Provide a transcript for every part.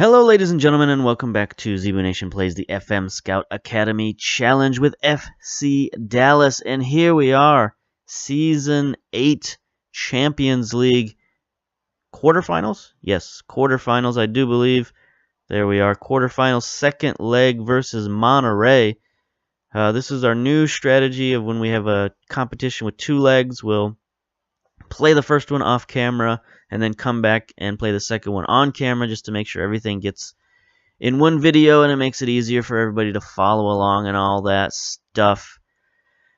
Hello, ladies and gentlemen, and welcome back to Zebu Nation Plays the FM Scout Academy Challenge with FC Dallas. And here we are, Season 8 Champions League quarterfinals? Yes, quarterfinals, I do believe. There we are, quarterfinals, second leg versus Monterrey. This is our new strategy of when we have a competition with two legs. We'll play the first one off camera and then come back and play the second one on camera just to make sure everything gets in one video and it makes it easier for everybody to follow along and all that stuff.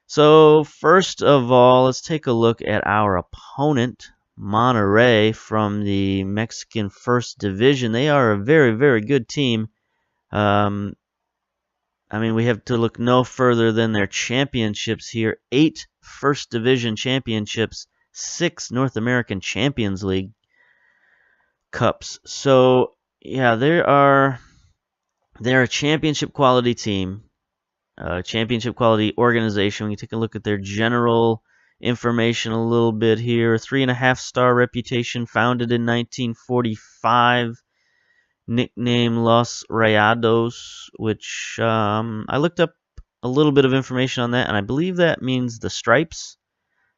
So first of all, let's take a look at our opponent, Monterrey from the Mexican First Division. They are a very, very good team. I mean, we have to look no further than their championships here. 8 First Division championships, 6 North American Champions League cups. So yeah, they're a championship quality team, championship quality organization. We can take a look at their general information a little bit here. 3.5-star reputation, founded in 1945. Nickname Los Rayados, which I looked up a little bit of information on that, and I believe that means the stripes.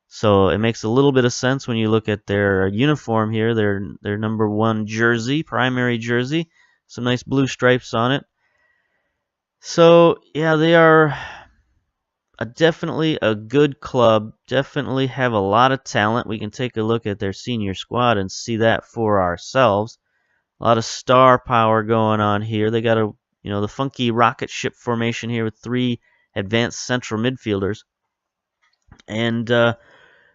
So it makes a little bit of sense when you look at their uniform here, their number 1 jersey, primary jersey, some nice blue stripes on it. So yeah, they are definitely a good club, definitely have a lot of talent. We can take a look at their senior squad and see that for ourselves. A lot of star power going on here. They got the funky rocket ship formation here with 3 advanced central midfielders. And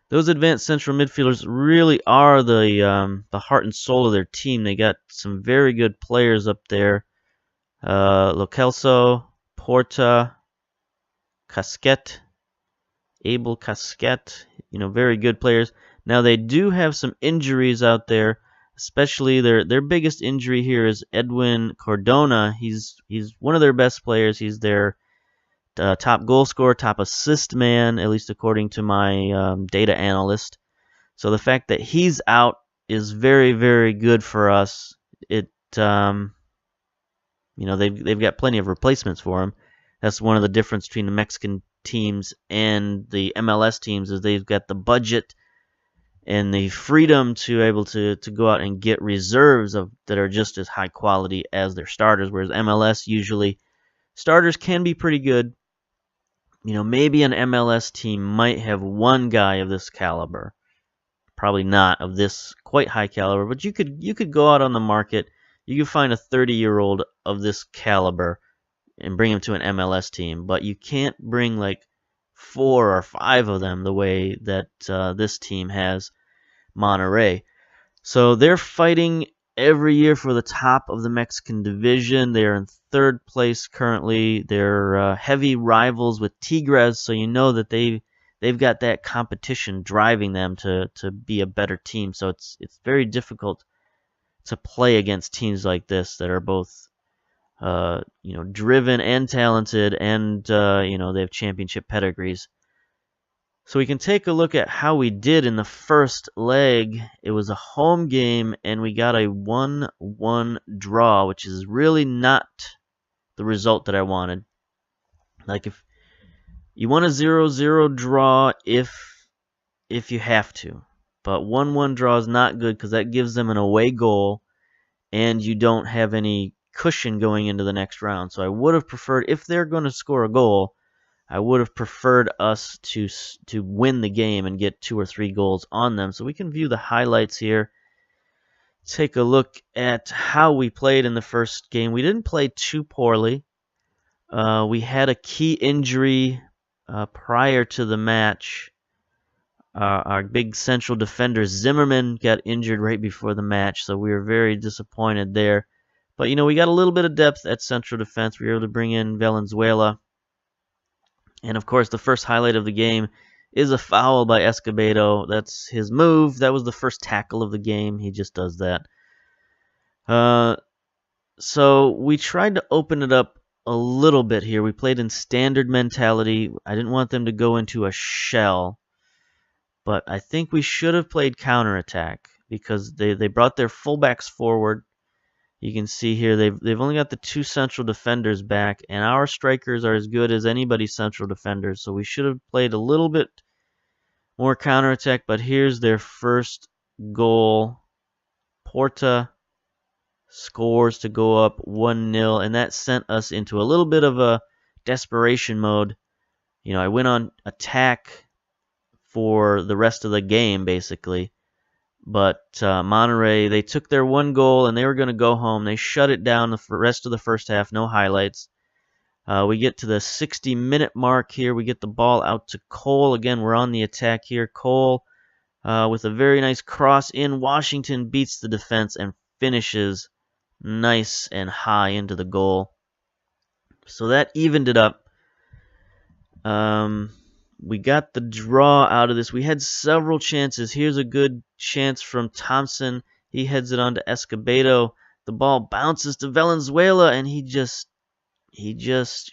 those advanced central midfielders really are the heart and soul of their team. They got some very good players up there. Lo Celso, Porta, Casquet, Abel Casquet, very good players. Now they do have some injuries out there, especially their biggest injury here is Edwin Cardona. He's one of their best players. He's their top goal scorer, top assist man, at least according to my data analyst. So the fact that he's out is very, very good for us. They've got plenty of replacements for him. That's one of the difference between the Mexican teams and the MLS teams, is they've got the budget and the freedom to able to go out and get reserves that are just as high quality as their starters, whereas MLS usually starters can be pretty good. Maybe an MLS team might have one guy of this caliber. Probably not of this quite high caliber, but you could go out on the market. You could find a 30-year-old of this caliber and bring him to an MLS team, but you can't bring like 4 or 5 of them the way that this team has Monterrey. So they're fighting every year for the top of the Mexican division. They're in 3rd place currently. They're heavy rivals with Tigres, so you know that they've got that competition driving them to be a better team. So it's very difficult to play against teams like this that are both driven and talented, and they have championship pedigrees. So we can take a look at how we did in the first leg. It was a home game, and we got a 1-1 draw, which is really not the result that I wanted. Like, if you want a 0-0 draw if you have to, but 1-1 draw is not good because that gives them an away goal, and you don't have any cushion going into the next round. So I would have preferred, if they're going to score a goal, I would have preferred us to win the game and get 2 or 3 goals on them. So we can view the highlights here. Take a look at how we played in the first game. We didn't play too poorly. We had a key injury prior to the match. Our big central defender, Zimmerman, got injured right before the match, so we were very disappointed there. But, we got a little bit of depth at central defense. We were able to bring in Valenzuela. And, of course, the first highlight of the game is a foul by Escobedo. That's his move. That was the first tackle of the game. He just does that. So we tried to open it up a little bit here. We played in standard mentality. I didn't want them to go into a shell. But I think we should have played counterattack because they brought their fullbacks forward. You can see here they've only got the 2 central defenders back, and our strikers are as good as anybody's central defenders. So we should have played a little bit more counterattack. But here's their first goal. Porta scores to go up 1-0, and that sent us into a little bit of a desperation mode. You know, I went on attack for the rest of the game, basically. But Monterrey, they took their 1 goal, and they were going to go home. They shut it down the rest of the first half, no highlights. We get to the 60-minute mark here. We get the ball out to Cole. Again, we're on the attack here. Cole with a very nice cross in. Washington beats the defense and finishes nice and high into the goal. So that evened it up. We got the draw out of this. We had several chances. Here's a good chance from Thompson. He heads it on to Escobedo. The ball bounces to Valenzuela, and he just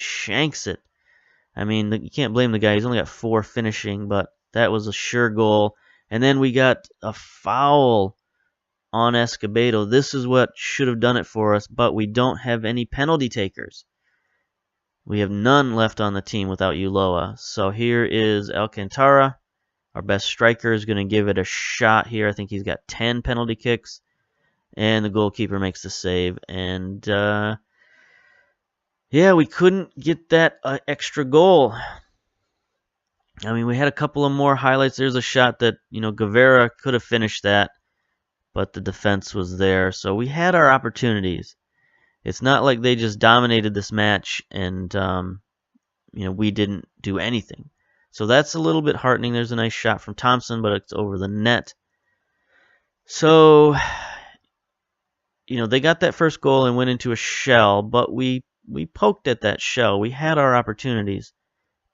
shanks it. I mean, you can't blame the guy. He's only got 4 finishing, but that was a sure goal. And then we got a foul on Escobedo. This is what should have done it for us, but we don't have any penalty takers. We have none left on the team without Ulloa. So here is Alcantara. Our best striker is going to give it a shot here. I think he's got 10 penalty kicks. And the goalkeeper makes the save. And, yeah, we couldn't get that extra goal. I mean, we had a couple of more highlights. There's a shot that, Guevara could have finished that. But the defense was there. So we had our opportunities. It's not like they just dominated this match and, we didn't do anything. So that's a little bit heartening. There's a nice shot from Thompson, but it's over the net. So, they got that first goal and went into a shell, but we poked at that shell. We had our opportunities.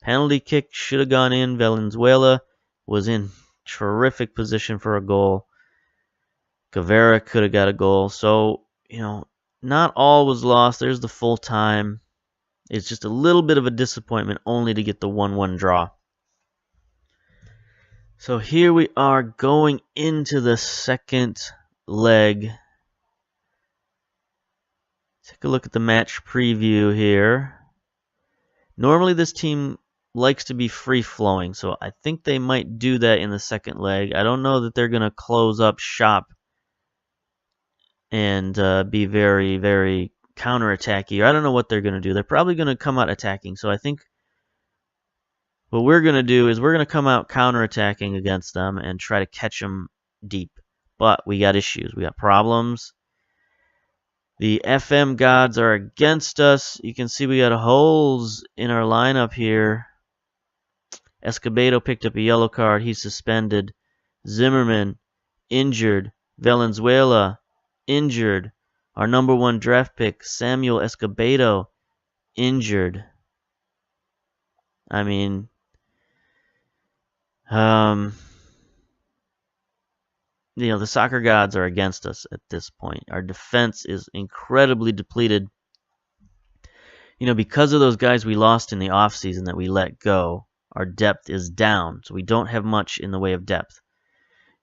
Penalty kick should have gone in. Valenzuela was in terrific position for a goal. Guevara could have got a goal. So, not all was lost. There's the full time. It's just a little bit of a disappointment only to get the 1-1 draw. So here we are going into the second leg. Take a look at the match preview here. Normally this team likes to be free-flowing, so I think they might do that in the second leg. I don't know that they're going to close up shop and be very, very counter-attacky. I don't know what they're going to do. They're probably going to come out attacking. So I think what we're going to do is we're going to come out counter-attacking against them and try to catch them deep. But we got issues. We got problems. The FM gods are against us. You can see we got holes in our lineup here. Escobedo picked up a yellow card. He's suspended. Zimmerman, injured. Valenzuela, injured. Our number 1 draft pick, Samuel Escobedo, injured. I mean, the soccer gods are against us at this point. Our defense is incredibly depleted. Because of those guys we lost in the offseason that we let go, our depth is down. So we don't have much in the way of depth.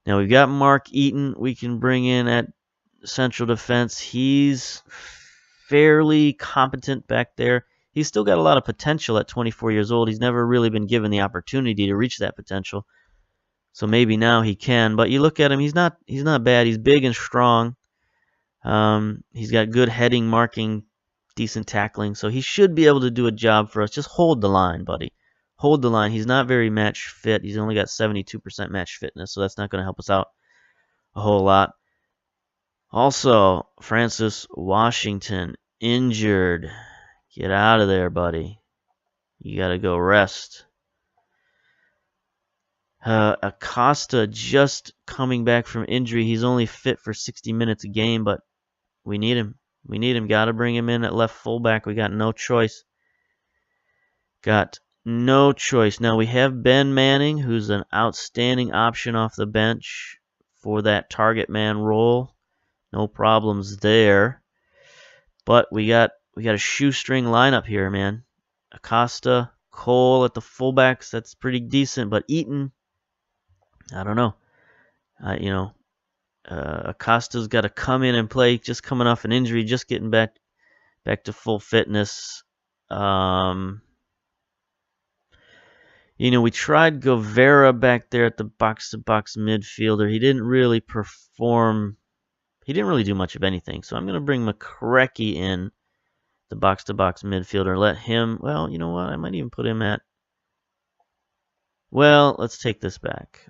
Now we've got Mark Eaton we can bring in at central defense. He's fairly competent back there. He's still got a lot of potential at 24 years old. He's never really been given the opportunity to reach that potential. So maybe now he can. But you look at him, he's not bad. He's big and strong. He's got good heading, marking, decent tackling. So he should be able to do a job for us. Just hold the line, buddy. Hold the line. He's not very match fit. He's only got 72% match fitness, so that's not going to help us out a whole lot. Also, Francis Washington, injured. Get out of there, buddy. You got to go rest. Acosta just coming back from injury. He's only fit for 60 minutes a game, but we need him. Got to bring him in at left fullback. We got no choice. Now we have Ben Manning, who's an outstanding option off the bench for that target man role. No problems there. But we got a shoestring lineup here, man. Acosta, Cole at the fullbacks, that's pretty decent. But Eaton, I don't know. Acosta's got to come in and play, just coming off an injury, just getting back to full fitness. We tried Guevara back there at the box-to-box midfielder. He didn't really perform. He didn't really do much of anything. So I'm going to bring McCrecky in, the box-to-box midfielder. Let him, well, you know what? I might even put him at, well, let's take this back.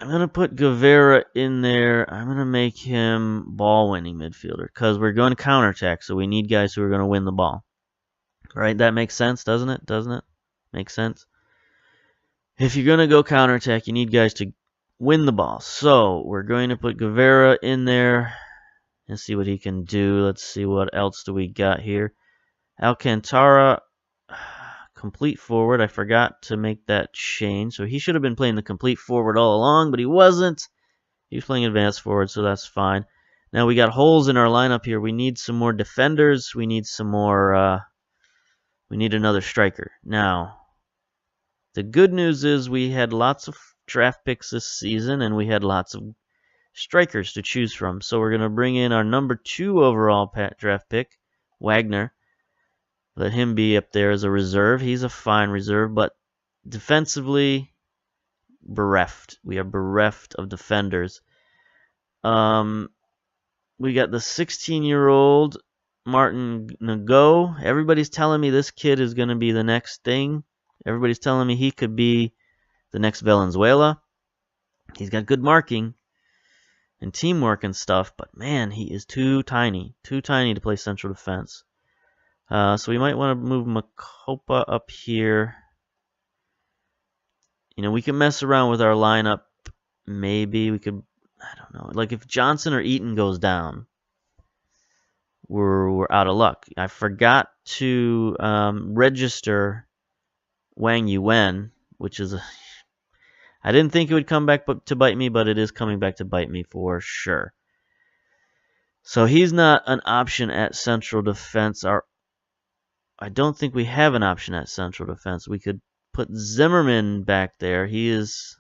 I'm going to put Guevara in there. I'm going to make him ball-winning midfielder because we're going to counterattack, so we need guys who are going to win the ball. Right? That makes sense, doesn't it? Makes sense? If you're going to go counterattack, you need guys to win the ball. So we're going to put Guevara in there and see what he can do. Let's see what else do we got here. Alcantara, complete forward. I forgot to make that change. So he should have been playing the complete forward all along, but he wasn't. He was playing advanced forward, so that's fine. Now we got holes in our lineup here. We need some more defenders. We need some more... we need another striker. Now, the good news is we had lots of draft picks this season, and we had lots of strikers to choose from. So we're going to bring in our number 2 overall draft pick, Wagner. Let him be up there as a reserve. He's a fine reserve, but defensively, bereft. We are bereft of defenders. We got the 16-year-old Martin Nago. Everybody's telling me this kid is going to be the next thing. Everybody's telling me he could be the next Valenzuela. He's got good marking and teamwork and stuff, but man, he is too tiny to play central defense. So we might want to move Makopa up here. We can mess around with our lineup. Maybe we could, I don't know. Like if Johnson or Eaton goes down, we're out of luck. I forgot to register Wang Yuan, which is I didn't think it would come back to bite me, but it is coming back to bite me for sure. So he's not an option at central defense. I don't think we have an option at central defense. We could put Zimmerman back there. He is,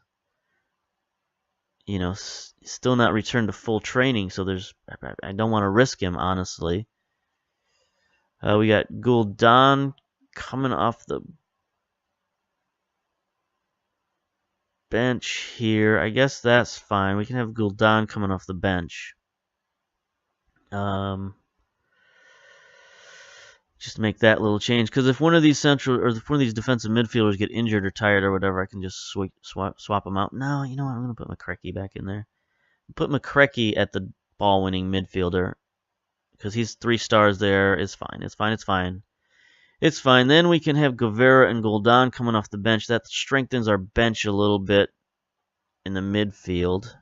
still not returned to full training, so I don't want to risk him, honestly. We got Guldan coming off the bench here. I guess that's fine. We can have Guldan coming off the bench. Just make that little change, because if one of these defensive midfielders get injured or tired or whatever, I can just swap them out. No, you know what? I'm going to put McCrecky back in there. Put McCrecky at the ball-winning midfielder, because he's 3 stars there. It's fine. Then we can have Guevara and Guldan coming off the bench. That strengthens our bench a little bit in the midfield.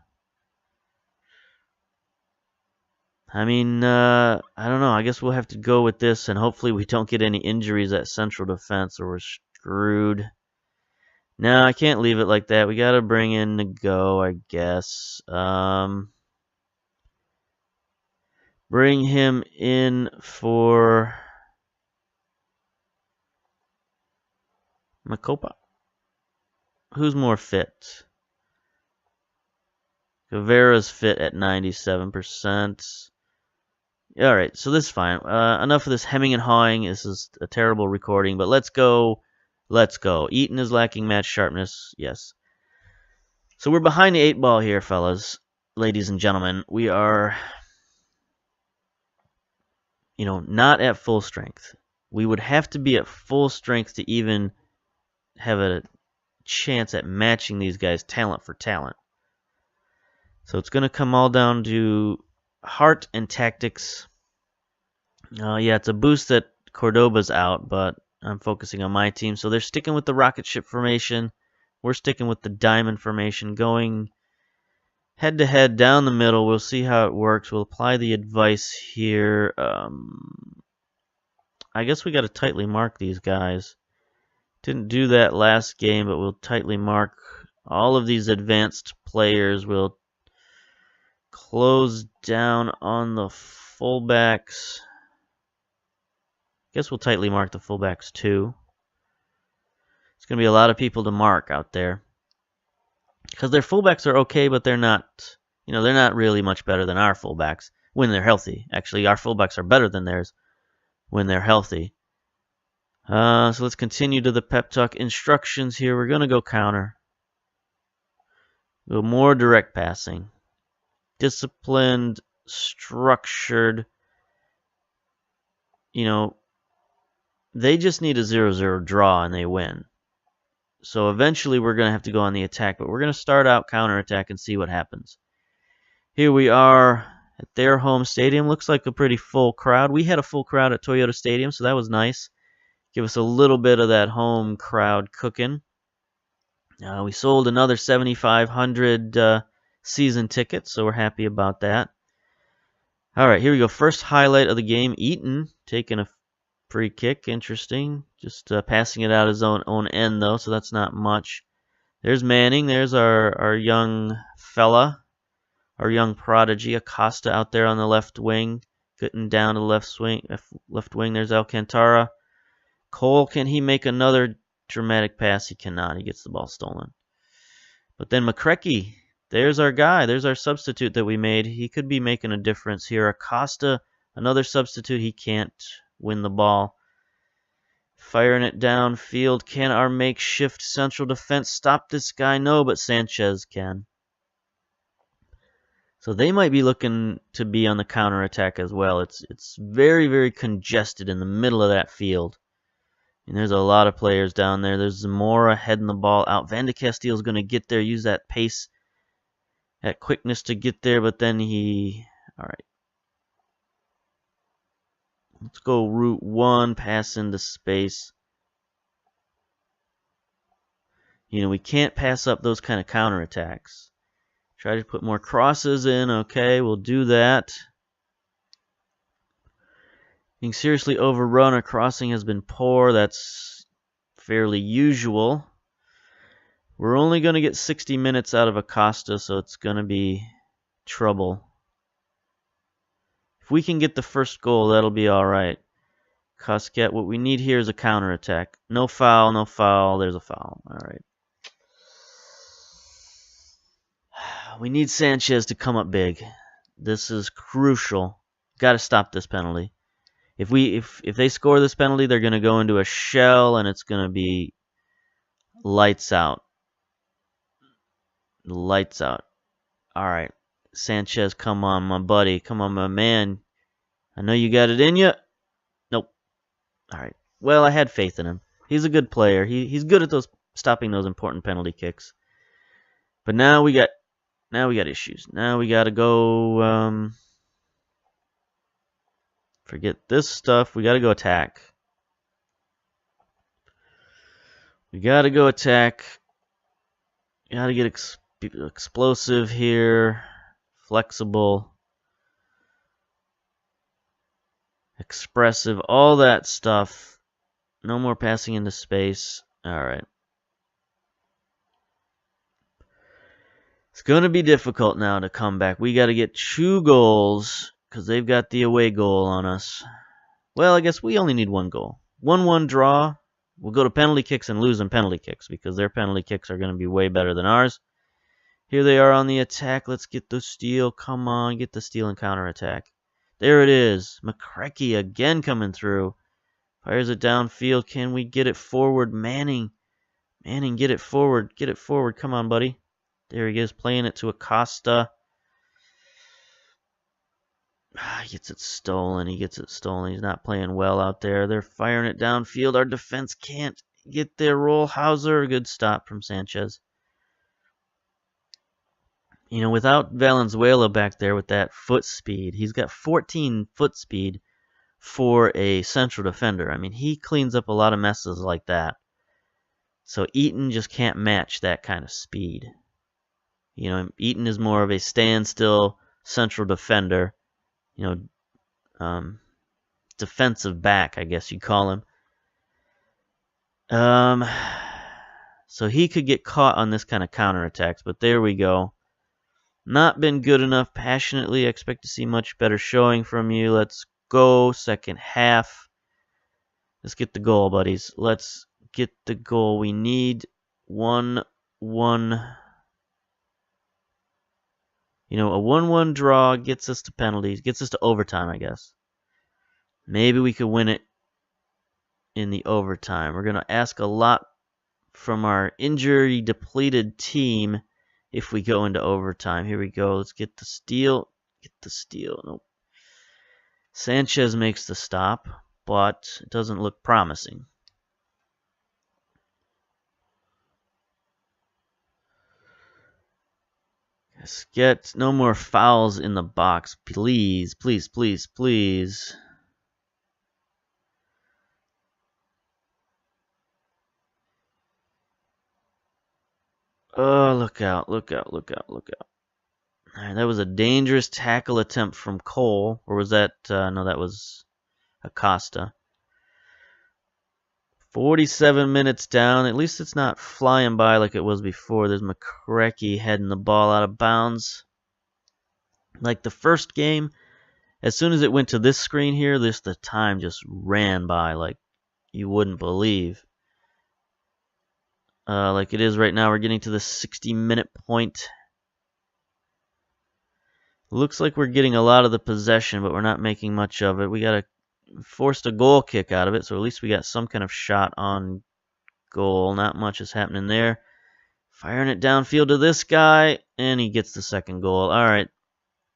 I mean, I don't know. I guess we'll have to go with this, and hopefully we don't get any injuries at central defense or we're screwed. No, I can't leave it like that. We got to bring in Nago, I guess. Bring him in for Makopa. Who's more fit? Guevara's fit at 97%. Alright, so this is fine. Enough of this hemming and hawing. This is a terrible recording, but let's go. Eaton is lacking match sharpness. Yes. So we're behind the 8 ball here, fellas. Ladies and gentlemen. We are, not at full strength. We would have to be at full strength to even have a chance at matching these guys talent for talent. So it's going to come all down to heart and tactics. Yeah, it's a boost that Cordoba's out, but I'm focusing on my team. So they're sticking with the rocket ship formation. We're sticking with the diamond formation, going head-to-head down the middle. We'll see how it works. We'll apply the advice here. I guess we got to tightly mark these guys. Didn't do that last game, but we'll tightly mark all of these advanced players. We'll close down on the fullbacks. Guess we'll tightly mark the fullbacks too. It's going to be a lot of people to mark out there. because their fullbacks are okay, but they're not, they're not really much better than our fullbacks when they're healthy. Actually, our fullbacks are better than theirs when they're healthy. So let's continue to the pep talk instructions here. We're going to go counter. Go more direct passing. Disciplined, structured. They just need a 0-0 draw and they win. So eventually we're going to have to go on the attack, but we're going to start out counterattack and see what happens. Here we are at their home stadium. Looks like a pretty full crowd. We had a full crowd at Toyota Stadium, so that was nice. Give us a little bit of that home crowd cooking. We sold another 7,500 season tickets, so we're happy about that. All right, here we go. First highlight of the game. Eaton taking a free kick. Interesting. Just passing it out his own end, though, so that's not much. There's Manning. There's our young fella, our young prodigy, Acosta out there on the left wing, getting down to the left wing. There's Alcantara. Cole, can he make another dramatic pass? He cannot. He gets the ball stolen. But then McCrecky, there's our guy. There's our substitute that we made. He could be making a difference here. Acosta, another substitute. He can't win the ball. Firing it downfield. Can our makeshift central defense stop this guy? No, but Sanchez can. So they might be looking to be on the counterattack as well. It's very, very congested in the middle of that field. And there's a lot of players down there. There's Zamora heading the ball out. Van de Castile's going to get there, use that pace, that quickness to get there, but then all right. Let's go route one, pass into space. We can't pass up those kind of counterattacks. Try to put more crosses in. Okay, we'll do that. Being seriously overrun, our crossing has been poor. That's fairly usual. We're only going to get 60 minutes out of Acosta, so it's going to be trouble. If we can get the first goal, that'll be all right. Cosquet, what we need here is a counterattack. No foul, no foul. There's a foul. All right. We need Sanchez to come up big. This is crucial. Got to stop this penalty. If they score this penalty, they're going to go into a shell, and it's going to be lights out. Lights out. All right. Sanchez, come on, my buddy. Come on, my man. I know you got it in you. Nope. All right. Well, I had faith in him. He's a good player. He's good at stopping those important penalty kicks. But now we got issues. Now we got to go forget this stuff. We got to go attack. We got to go attack. Got to get explosive here. Flexible. Expressive. All that stuff. No more passing into space. All right. It's going to be difficult now to come back. We got to get 2 goals because they've got the away goal on us. Well, I guess we only need 1 goal. 1-1 draw. We'll go to penalty kicks and lose in penalty kicks because their penalty kicks are going to be way better than ours. Here they are on the attack. Let's get the steal. Come on, get the steal and counterattack. There it is. McCrecky again coming through. Fires it downfield. Can we get it forward? Manning, get it forward. Get it forward. Come on, buddy. There he is, playing it to Acosta. He gets it stolen. He's not playing well out there. They're firing it downfield. Our defense can't get there. Rollhauser, good stop from Sanchez. Without Valenzuela back there with that foot speed, he's got 14 foot speed for a central defender. I mean, he cleans up a lot of messes like that. So Eaton just can't match that kind of speed. Eaton is more of a standstill central defender. Defensive back, I guess you'd call him. So he could get caught on this kind of counterattacks, but there we go. Not been good enough. Passionately, I expect to see much better showing from you. Let's go. Second half. Let's get the goal, buddies. Let's get the goal. We need 1-1 You know, a 1-1 draw gets us to penalties, gets us to overtime, I guess. Maybe we could win it in the overtime. We're going to ask a lot from our injury-depleted team if we go into overtime. Here we go. Let's get the steal. Get the steal. Nope. Sanchez makes the stop, but it doesn't look promising. Let's get no more fouls in the box. Please, please, please, please. Oh, look out, look out, look out, look out. All right, that was a dangerous tackle attempt from Cole. Or was that, no, that was Acosta. 47 minutes down. At least it's not flying by like it was before. There's McCrecky heading the ball out of bounds. Like the first game, as soon as it went to this screen here, the time just ran by like you wouldn't believe. Like it is right now, we're getting to the 60-minute point. Looks like we're getting a lot of the possession, but we're not making much of it. We got forced a goal kick out of it, so at least we got some kind of shot on goal. Not much is happening there. Firing it downfield to this guy, and he gets the second goal. All right,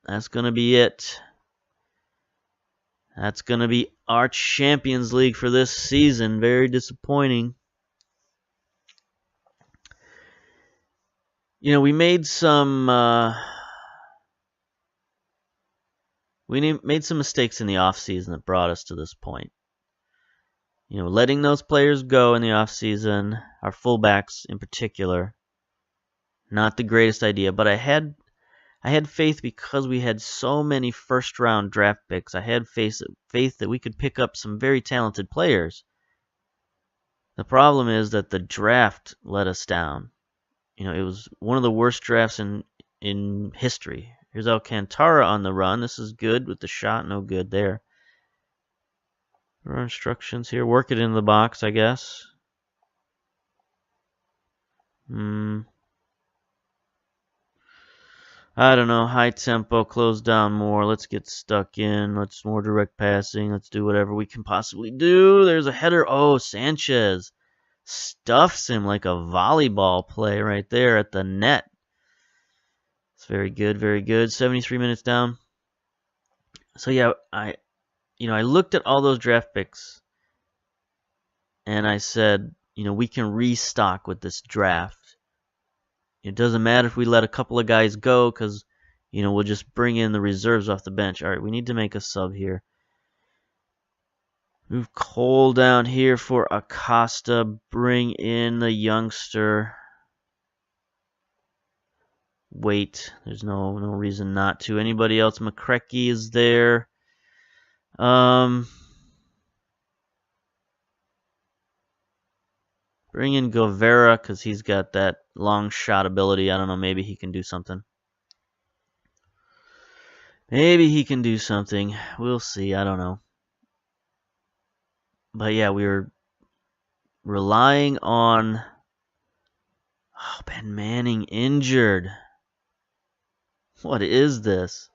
that's going to be it. That's going to be our Champions League for this season. Very disappointing. You know, we made some mistakes in the offseason that brought us to this point. You know, letting those players go in the offseason, our fullbacks in particular, not the greatest idea. But I had faith because we had so many first-round draft picks. I had faith that we could pick up some very talented players. The problem is that the draft let us down. You know, it was one of the worst drafts in history. Here's Alcantara on the run. This is good with the shot. No good there. There are instructions here. Work it in the box, I guess. I don't know. High tempo. Close down more. Let's get stuck in. Let's more direct passing. Let's do whatever we can possibly do. There's a header. Oh, Sanchez stuffs him like a volleyball play right there at the net. It's very good, very good. 73 minutes down. So yeah, I looked at all those draft picks and I said, you know, we can restock with this draft. It doesn't matter if we let a couple of guys go because, you know, we'll just bring in the reserves off the bench. All right, we need to make a sub here. Move Cole down here for Acosta. Bring in the youngster. Wait, there's no reason not to. Anybody else? McCrecky is there. Bring in Guevara because he's got that long shot ability. I don't know, maybe he can do something. Maybe he can do something. We'll see, I don't know. But yeah, we were relying on Ben Manning injured. What is this?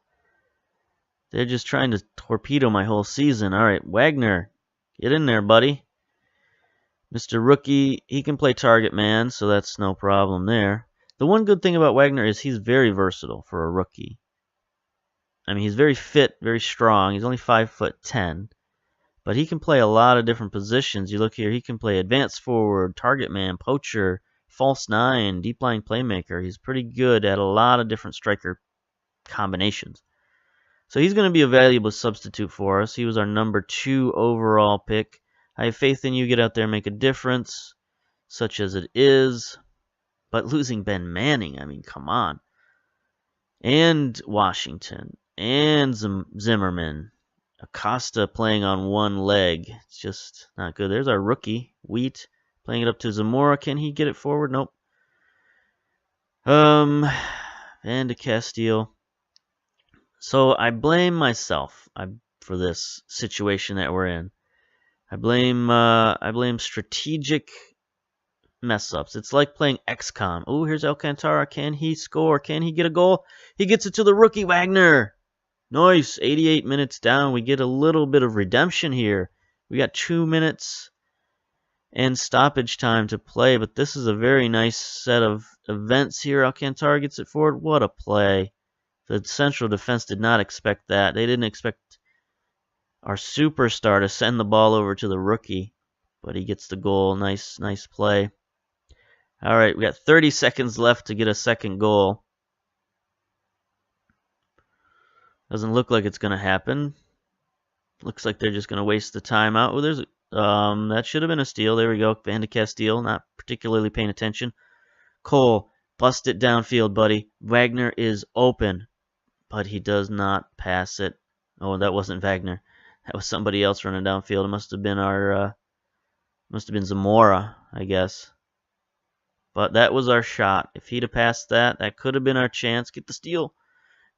They're just trying to torpedo my whole season. All right, Wagner, get in there, buddy. Mr. Rookie, he can play target man, so that's no problem there. The one good thing about Wagner is he's very versatile for a rookie. I mean, he's very fit, very strong. He's only 5'10", but he can play a lot of different positions. You look here, he can play advanced forward, target man, poacher, false nine, deep line playmaker. He's pretty good at a lot of different striker combinations. So he's going to be a valuable substitute for us. He was our number 2 overall pick. I have faith in you. Get out there and make a difference, such as it is. But losing Ben Manning, I mean, come on. And Washington. And Zimmerman. Acosta playing on one leg. It's just not good. There's our rookie, Wheat, playing it up to Zamora. Can he get it forward? Nope. Van de Castile. So I blame myself for this situation that we're in. I blame strategic mess-ups. It's like playing XCOM. Oh, here's Alcantara. Can he score? Can he get a goal? He gets it to the rookie, Wagner. Nice. 88 minutes down. We get a little bit of redemption here. We got 2 minutes and stoppage time to play, but this is a very nice set of events here. Alcantara gets it forward. What a play. The central defense did not expect that. They didn't expect our superstar to send the ball over to the rookie, but he gets the goal. Nice play. All right, we got 30 seconds left to get a second goal. Doesn't look like it's going to happen. Looks like they're just going to waste the timeout. Oh, there's that should have been a steal. There we go. Van de Castile, not particularly paying attention. Cole, bust it downfield, buddy. Wagner is open, but he does not pass it. Oh, that wasn't Wagner. That was somebody else running downfield. It must have been Zamora, I guess. But that was our shot. If he'd have passed that, that could have been our chance. Get the steal.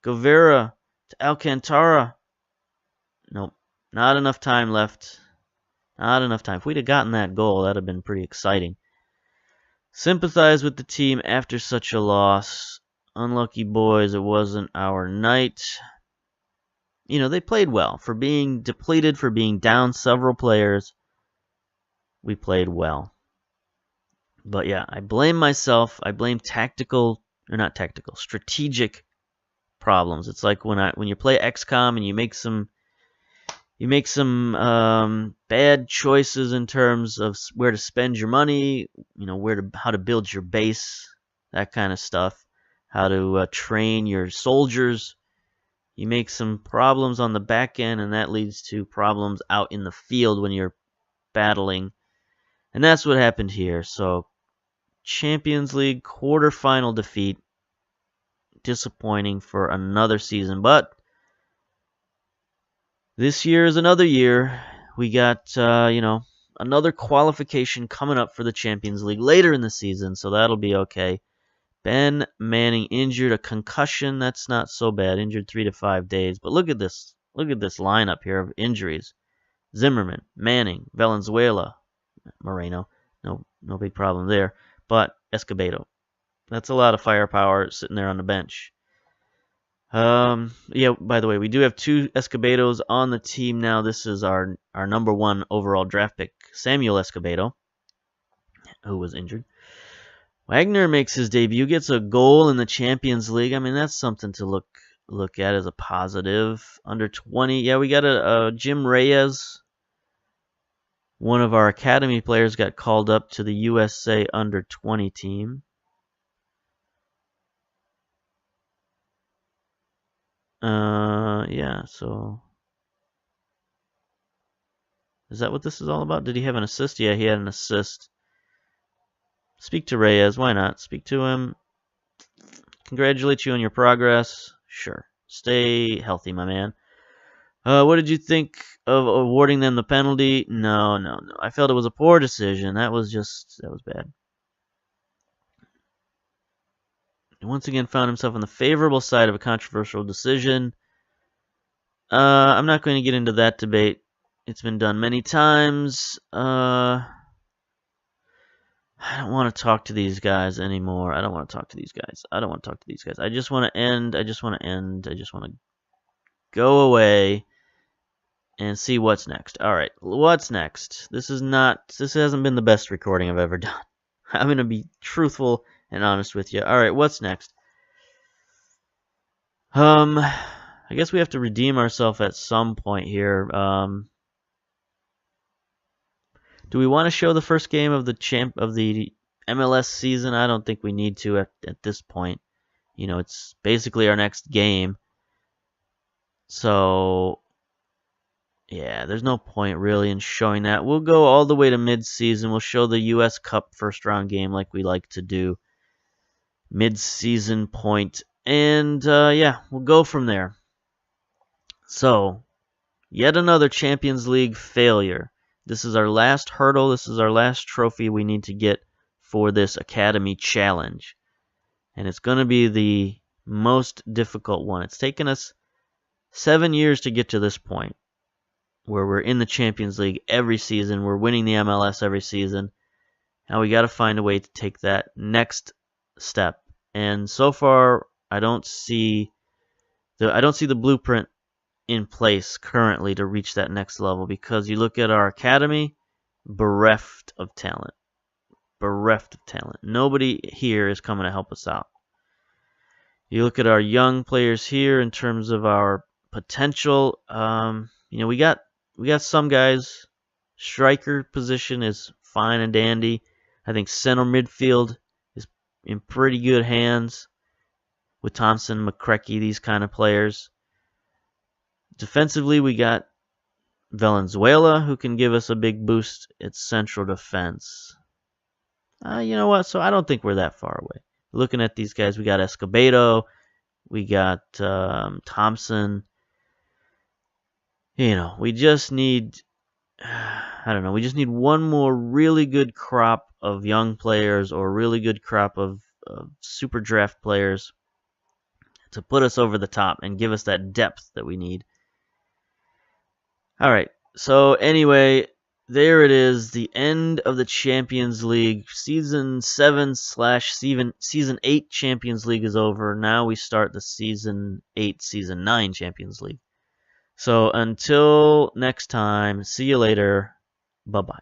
Guevara to Alcantara. Nope. Not enough time left. Not enough time. If we'd have gotten that goal, that would have been pretty exciting. Sympathize with the team after such a loss. Unlucky boys, it wasn't our night. You know, they played well. For being depleted, for being down several players, we played well. But yeah, I blame myself. I blame strategic problems. It's like when you play XCOM and you make some bad choices in terms of where to spend your money, you know, how to build your base, that kind of stuff, how to train your soldiers. You make some problems on the back end, and that leads to problems out in the field when you're battling. And that's what happened here. So, Champions League quarterfinal defeat. Disappointing for another season, but this year is another year. We got, another qualification coming up for the Champions League later in the season, so that'll be okay. Ben Manning injured, a concussion. That's not so bad. Injured 3 to 5 days. But look at this. Look at this lineup here of injuries. Zimmerman, Manning, Valenzuela, Moreno. No big problem there. But Escobedo. That's a lot of firepower sitting there on the bench. Yeah, by the way, we do have 2 Escobedos on the team now. This is our number 1 overall draft pick, Samuel Escobedo, who was injured. Wagner makes his debut, gets a goal in the Champions League. I mean, that's something to look at as a positive. Under 20, yeah, we got a Jim Reyes. One of our academy players got called up to the USA under 20 team. Yeah, so is that what this is all about? Did he have an assist? Yeah, he had an assist. Speak to Reyes. Why not? Speak to him. Congratulate you on your progress. Sure. Stay healthy, my man. What did you think of awarding them the penalty? No. I felt it was a poor decision. That was bad. He once again found himself on the favorable side of a controversial decision. I'm not going to get into that debate. It's been done many times. I don't want to talk to these guys anymore. I just want to end. I just want to go away and see what's next. All right, what's next? This hasn't been the best recording I've ever done. I'm going to be truthful and honest with you. All right, what's next? I guess we have to redeem ourselves at some point here. Do we want to show the first game of the MLS season? I don't think we need to at this point. You know, it's basically our next game. So, yeah, there's no point really in showing that. We'll go all the way to mid-season. We'll show the U.S. Cup first-round game like we like to do. Mid-season point. And, yeah, we'll go from there. So, yet another Champions League failure. This is our last hurdle. This is our last trophy we need to get for this Academy Challenge. And it's going to be the most difficult one. It's taken us 7 years to get to this point where we're in the Champions League every season. We're winning the MLS every season. Now we got to find a way to take that next step. And so far, I don't see the blueprint in place currently to reach that next level, because you look at our academy, bereft of talent. Bereft of talent. Nobody here is coming to help us out. You look at our young players here in terms of our potential. We got some guys. Striker position is fine and dandy. I think center midfield is in pretty good hands with Thompson, McCrecky, these kind of players. Defensively, we got Valenzuela, who can give us a big boost at central defense. You know what? So I don't think we're that far away. Looking at these guys, we got Escobedo, we got Thompson. We just need, we just need one more really good crop of young players, or really good crop of super draft players to put us over the top and give us that depth that we need. All right. So anyway, there it is. The end of the Champions League. Season 7/Season 8 Champions League is over. Now we start the Season 8, Season 9 Champions League. So until next time, see you later. Bye-bye.